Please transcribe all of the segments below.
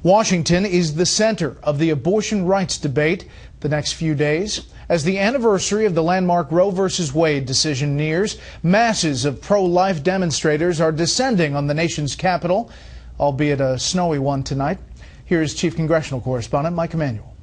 Washington is the center of the abortion rights debate the next few days. As the anniversary of the landmark Roe v. Wade decision nears, masses of pro-life demonstrators are descending on the nation's capital, albeit a snowy one tonight. Here's Chief Congressional Correspondent Mike Emanuel.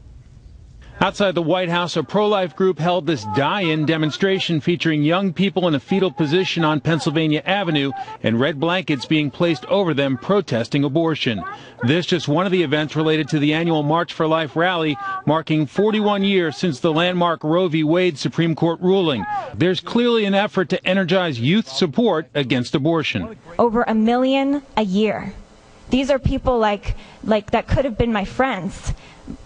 Outside the White House, a pro-life group held this die-in demonstration featuring young people in a fetal position on Pennsylvania Avenue and red blankets being placed over them protesting abortion. This just one of the events related to the annual March for Life rally, marking 41 years since the landmark Roe v. Wade Supreme Court ruling. There's clearly an effort to energize youth support against abortion. Over 1 million a year. These are people like that could have been my friends.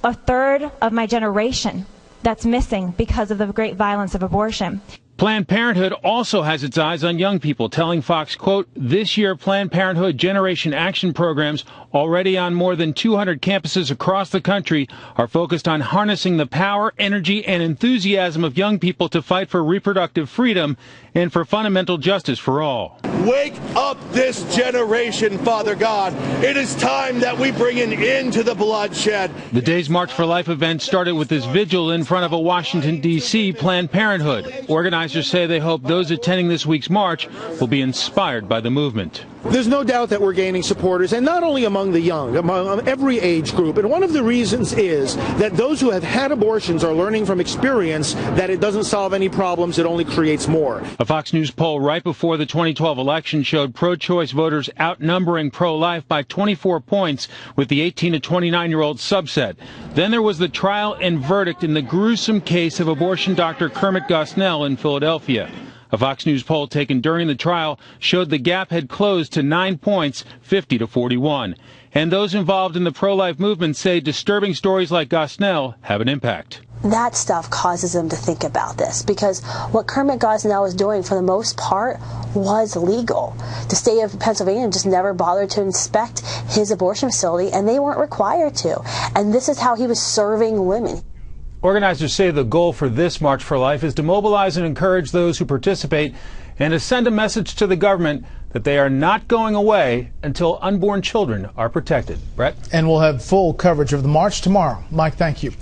A third of my generation that's missing because of the great violence of abortion. Planned Parenthood also has its eyes on young people, telling Fox, quote, "This year Planned Parenthood Generation Action programs, already on more than 200 campuses across the country, are focused on harnessing the power, energy, and enthusiasm of young people to fight for reproductive freedom and for fundamental justice for all." Wake up this generation, Father God. It is time that we bring an end to the bloodshed. The day's March for Life event started with this vigil in front of a Washington, D.C. Planned Parenthood. Organizers say they hope those attending this week's march will be inspired by the movement. There's no doubt that we're gaining supporters, and not only among the young, among every age group. And one of the reasons is that those who have had abortions are learning from experience that it doesn't solve any problems, it only creates more. A Fox News poll right before the 2012 election showed pro-choice voters outnumbering pro-life by 24 points with the 18 to 29-year-old subset. Then there was the trial and verdict in the gruesome case of abortion doctor Kermit Gosnell in Philadelphia. A Fox News poll taken during the trial showed the gap had closed to 9 points, 50 to 41. And those involved in the pro-life movement say disturbing stories like Gosnell have an impact. That stuff causes them to think about this, because what Kermit Gosnell was doing for the most part was legal. The state of Pennsylvania just never bothered to inspect his abortion facility, and they weren't required to. And this is how he was serving women. Organizers say the goal for this March for Life is to mobilize and encourage those who participate and to send a message to the government that they are not going away until unborn children are protected. Brett? And we'll have full coverage of the march tomorrow. Mike, thank you.